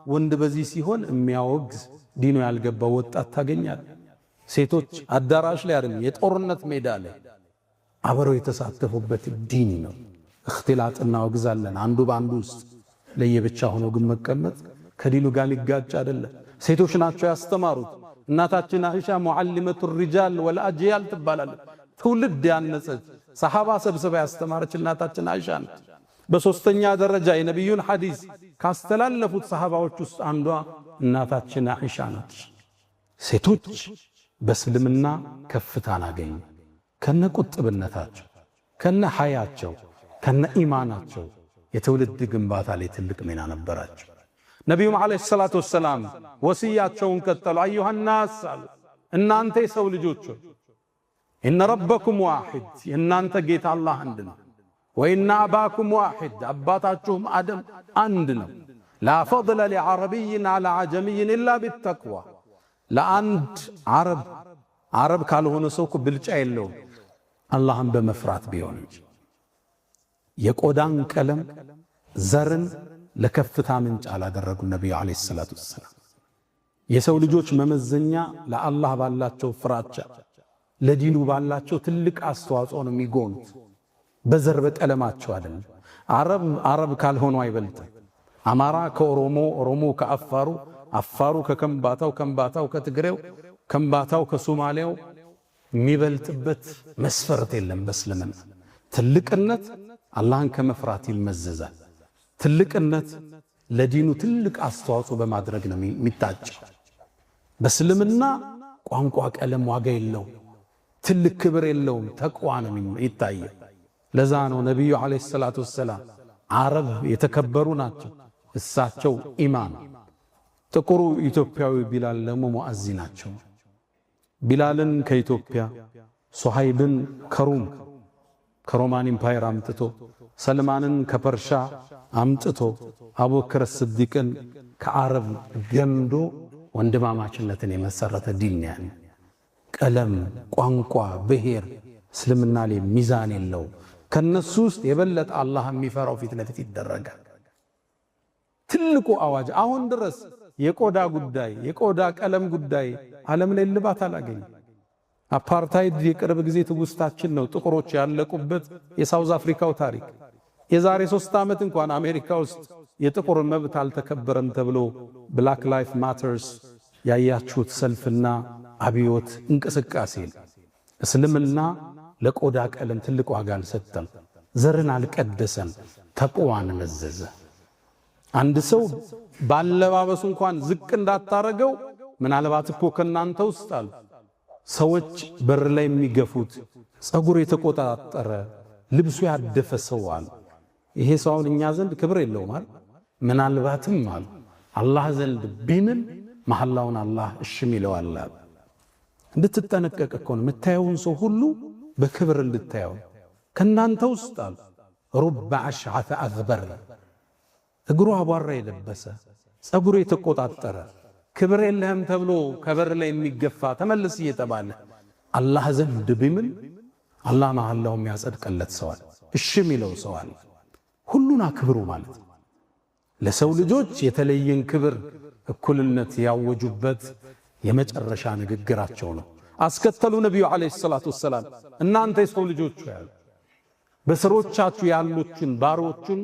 ወንድ በዚህ ሲሆን የሚያወግዝ ዲኑ ያልገባው ወጣት ታገኛል። ሴቶች አዳራሽ ላይ አይደለም የጦርነት ሜዳ ላይ አብረው የተሳተፉበት ዲን ነው። እክትላጥ እናወግዛለን። አንዱ በአንዱ ውስጥ ለየብቻ ሆኖ ግን መቀመጥ ከዲኑ ጋር ሊጋጭ አይደለም። ሴቶች ናቸው ያስተማሩት። እናታችን አይሻ ሙዓሊመቱ ሪጃል ወልአጅያል ትባላለች። ትውልድ ያነጸች ሰሃባ ሰብስባ ያስተማረች እናታችን አይሻ ነች። በሶስተኛ ደረጃ የነብዩን ሐዲስ ካስተላለፉት ሰሃባዎች ውስጥ አንዷ እናታችን አይሻ ነች። ሴቶች በእስልምና ከፍታን አገኙ። ከነ ቁጥብነታቸው፣ ከነ ሐያቸው፣ ከነ ኢማናቸው የትውልድ ግንባታ ላይ ትልቅ ሚና ነበራቸው። ነቢዩም ዓለይሂ ሰላቱ ወሰላም ወሲያቸውን ቀጠሉ። አዩሃ ናስ አሉ፣ እናንተ የሰው ልጆች ኢነ ረበኩም ዋሂድ፣ የእናንተ ጌታ አላህ አንድ ነው። ወኢነ አባኩም ዋሂድ፣ አባታችሁም አደም አንድ ነው። ላ ፈድለ ሊዓረቢይን ዐላ ዐጀሚይን ኢላ ቢተቅዋ፣ ለአንድ ዓረብ ካልሆነ ሰው እኮ ብልጫ የለውም አላህን በመፍራት ቢሆን እንጂ። የቆዳን ቀለም ዘርን ለከፍታ ምንጭ አላደረጉም ነቢዩ ዓለይሂ ሰላቱ ወሰላም። የሰው ልጆች መመዘኛ ለአላህ ባላቸው ፍራቻ፣ ለዲኑ ባላቸው ትልቅ አስተዋጽኦ ነው የሚጎኑት። በዘር በቀለማቸው አይደለም። ዓረብ ካልሆኑ አይበልጥም። አማራ ከኦሮሞ፣ ኦሮሞ ከአፋሩ፣ አፋሩ ከከምባታው፣ ከምባታው ከትግሬው፣ ከምባታው ከሶማሌው የሚበልጥበት መስፈርት የለም። በእስልምና ትልቅነት አላህን ከመፍራት ይመዘዛል። ትልቅነት ለዲኑ ትልቅ አስተዋጽኦ በማድረግ ነው የሚታጨው። በእስልምና ቋንቋ፣ ቀለም ዋጋ የለውም። ትልቅ ክብር የለውም። ተቅዋ ነው ይታየው። ለዛ ነው ነቢዩ ዓለይሂ ሰላቱ ወሰላም ዓረብ የተከበሩ ናቸው። እሳቸው ኢማም። ጥቁሩ ኢትዮጵያዊ ቢላል ደግሞ ሙአዚን ናቸው። ቢላልን ከኢትዮጵያ፣ ሱሃይብን ከሮማን ኢምፓየር አምጥቶ፣ ሰልማንን ከፐርሻ አምጥቶ፣ አቡበክር ስዲቅን ከዓረብ ገምዶ ወንድማማችነትን የመሰረተ ዲን ያለ ቀለም፣ ቋንቋ፣ ብሔር እስልምና ላይ ሚዛን የለው። ከነሱ ውስጥ የበለጠ አላህ የሚፈራው ፊት ለፊት ይደረጋል። ትልቁ አዋጅ አሁን ድረስ የቆዳ ጉዳይ፣ የቆዳ ቀለም ጉዳይ ዓለም ላይ ልባት አላገኘም። አፓርታይድ የቅርብ ጊዜ ትውስታችን ነው። ጥቁሮች ያለቁበት የሳውዝ አፍሪካው ታሪክ። የዛሬ 3 ዓመት እንኳን አሜሪካ ውስጥ የጥቁር መብት አልተከበረም ተብሎ ብላክ ላይፍ ማተርስ ያያችሁት ሰልፍና አብዮት እንቅስቃሴ እስልምና ለቆዳ ቀለም ትልቅ ዋጋ አልሰጠም፣ ዘርን አልቀደሰም፣ ተቅዋን መዘዘ። አንድ ሰው ባለባበሱ እንኳን ዝቅ እንዳታረገው ምናልባት እኮ ከናንተ ውስጥ አሉ ሰዎች በር ላይ የሚገፉት ጸጉር የተቆጣጠረ ልብሱ ያደፈ ሰው አለ። ይሄ ሰው እኛ ዘንድ ክብር የለውም አይደል? ምናልባትም አለ አላህ ዘንድ ቢምል መሐላውን አላህ እሽም ይለዋል። እንድትጠነቀቅ እኮ ነው የምታየውን ሰው ሁሉ በክብር እንድታየው። ከናንተ ውስጥ አሉ ሩበ አሽዓተ አግበር እግሩ አቧራ የለበሰ ጸጉሩ የተቆጣጠረ ክብር የለህም ተብሎ ከበር ላይ የሚገፋ ተመልስ እየተባለ አላህ ዘንድ ቢምል አላህ መሐላውን የሚያጸድቅለት ሰዋል እሽም ይለው ሰዋል። ሁሉን አክብሩ ማለት ለሰው ልጆች የተለየን ክብር እኩልነት ያወጁበት የመጨረሻ ንግግራቸው ነው። አስከተሉ ነብዩ አለይሂ ሰላቱ ወሰላም እናንተ የሰው ልጆች ያሉ በስሮቻችሁ ያሉትን ባሮችን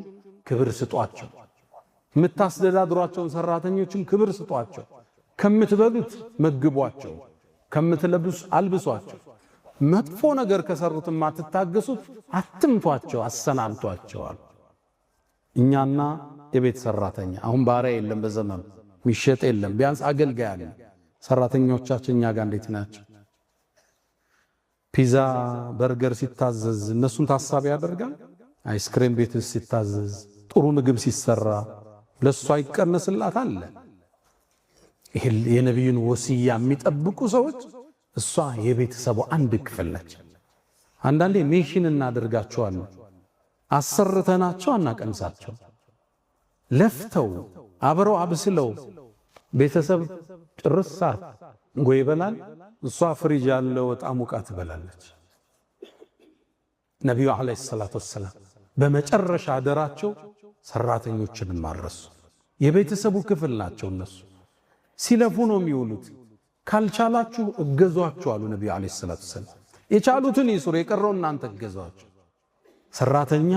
ክብር ስጧቸው፣ የምታስተዳድሯቸውን ሰራተኞችን ክብር ስጧቸው፣ ከምትበሉት መግቧቸው፣ ከምትለብሱ አልብሷቸው፣ መጥፎ ነገር ከሰሩት ማትታገሱት አትምቷቸው፣ አሰናምቷቸዋል። እኛና የቤት ሰራተኛ አሁን ባሪያ የለም፣ በዘመኑ ሚሸጥ የለም፣ ቢያንስ አገልጋይ አለ። ሰራተኞቻችን እኛ ጋር እንዴት ናቸው? ፒዛ በርገር ሲታዘዝ እነሱን ታሳቢ ያደርጋል? አይስክሬም ቤት ሲታዘዝ ጥሩ ምግብ ሲሰራ ለሷ ይቀነስላት አለ። ይሄ የነብዩን ወሲያ የሚጠብቁ ሰዎች እሷ የቤተሰቡ አንድ ክፍል ነች። አንዳንዴ ሜሽን እናደርጋቸዋለን፣ አሰርተናቸው አናቀምሳቸው። ለፍተው አብረው አብስለው ቤተሰብ ጭርሳ ጎይ ይበላል፣ እሷ ፍሪጅ ያለው ወጣ ሙቃ ትበላለች። ነብዩ አለይሂ ሰላቱ ወሰላም በመጨረሻ አደራቸው ሰራተኞችን ማረሱ። የቤተሰቡ ክፍል ናቸው። እነሱ ሲለፉ ነው የሚውሉት። ካልቻላችሁ እገዟቸው አሉ ነብዩ አለይሂ ሰላቱ ወሰላም። የቻሉትን ይስሩ፣ የቀረው እናንተ እገዟቸው። ሰራተኛ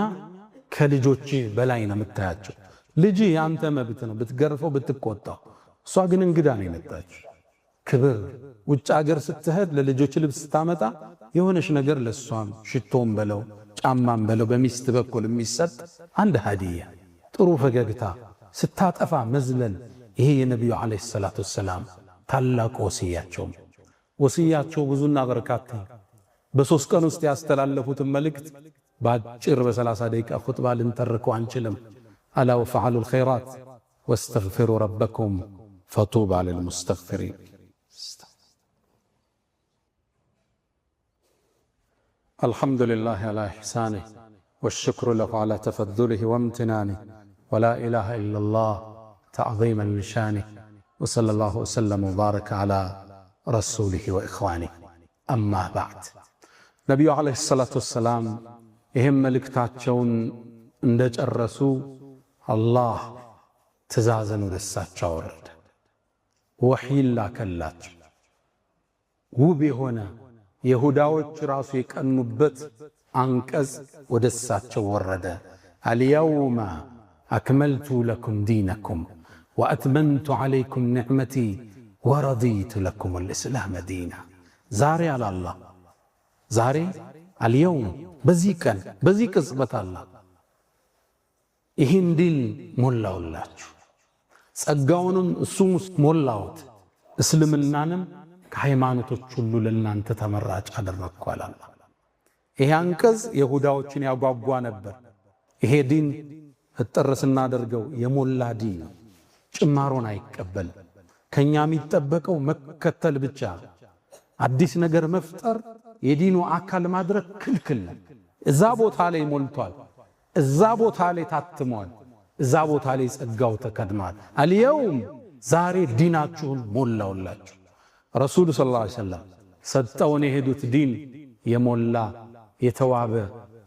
ከልጆች በላይ ነው የምታያቸው። ልጅ ያንተ መብት ነው ብትገርፈው ብትቆጣው፣ እሷ ግን እንግዳ ነው የመጣችው። ክብር ውጭ አገር ስትሄድ ለልጆች ልብስ ስታመጣ የሆነች ነገር ለሷም ሽቶም በለው ጫማም በለው በሚስት በኩል የሚሰጥ አንድ ሀዲያ ጥሩ ፈገግታ፣ ስታጠፋ መዝለል። ይሄ የነብዩ አለይሂ ሰላቱ ወሰላም ታላቅ ወሲያቸው ብዙና በርካታ። በሶስት ቀን ውስጥ ያስተላለፉትን መልእክት ባጭር በ30 ደቂቃ ኹጥባ ልንተርከው አንችልም። አላ ወፈዓሉ الخيرات واستغفروا ربكم فطوبى للمستغفرين። الحمد لله على إحسانه والشكر له على تفضله وامتنانه ولا إله إلا الله تعظيما لشانه وصلى الله وسلم وبارك على رسوله وإخوانه أما بعد نبي عليه الصلاة والسلام إهم ملكتاتشون اندج الرسول الله تزازن ودساتشا ورد وحي الله كلاتش وبي هنا يهوداوች ራሱ የቀኑበት አንቀጽ ወደሳቸው ወረደ። اليوم أكملت لكم دينكم وأتممت عليكم نعمتي ورضيت لكم الإسلام دينا። ዛሬ አለ አላህ ዛሬ اليوم በዚህ ቀን በዚህ ቅጽበት አላህ ይህን ዲን ሞላውላችሁ፣ ጸጋውንም እሱም ሞላውት፣ እስልምናንም ከሃይማኖቶች ሁሉ ለእናንተ ተመራጭ አደረግኩ አለ አላህ። ይሄ አንቀጽ የሁዳዎችን ያጓጓ ነበር። ይሄ ዲን እጥር ስናደርገው የሞላ ዲን ነው፣ ጭማሮን አይቀበልም። ከኛ የሚጠበቀው መከተል ብቻ። አዲስ ነገር መፍጠር የዲኑ አካል ማድረግ ክልክል ነው። እዛ ቦታ ላይ ሞልቷል፣ እዛ ቦታ ላይ ታትሟል፣ እዛ ቦታ ላይ ጸጋው ተከድኗል። አልየውም ዛሬ ዲናችሁን ሞላውላችሁ። ረሱል ሰለላሁ ዐለይሂ ወሰለም ሰጠውን የሄዱት ዲን የሞላ የተዋበ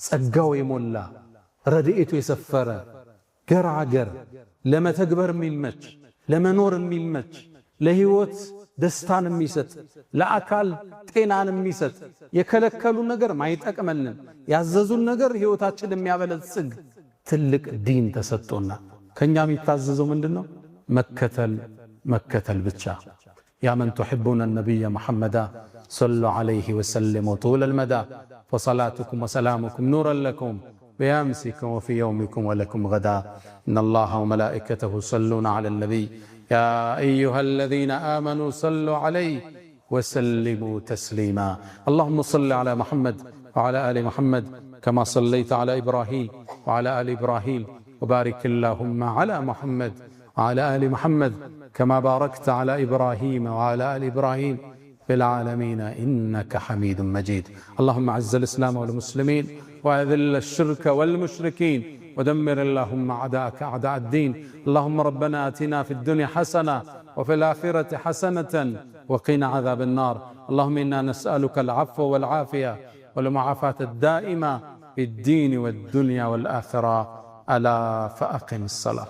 ጸጋው የሞላ ረድኤቱ የሰፈረ ገራገር ለመተግበር የሚመች ለመኖር የሚመች ለህይወት ደስታን የሚሰጥ ለአካል ጤናን የሚሰጥ የከለከሉ ነገር ማይጠቅመንን ያዘዙን ነገር ህይወታችን የሚያበለጽግ ትልቅ ዲን ተሰጥቶና ከኛ የሚታዘዘው ምንድነው? መከተል ብቻ። يا من تحبون النبي محمدا صلوا عليه وسلموا طول المدى، فصلاتكم وسلامكم نورا لكم بأمسكم وفي يومكم ولكم غدا. إن الله وملائكته يصلون على النبي يا أيها الذين آمنوا صلوا عليه وسلموا تسليما. اللهم صل على محمد وعلى آل محمد كما صليت على إبراهيم وعلى آل إبراهيم، وبارك اللهم على محمد وعلى آل محمد كما باركت على إبراهيم وعلى آل إبراهيم في العالمين إنك حميد مجيد. اللهم أعز الإسلام والمسلمين وأذل الشرك والمشركين ودمر اللهم أعداءك أعداء الدين. اللهم ربنا آتنا في الدنيا حسنة وفي الآخرة حسنة وقنا عذاب النار. اللهم إنا نسألك العفو والعافية والمعافاة الدائمة في الدين والدنيا والآخرة. ألا فأقم الصلاة.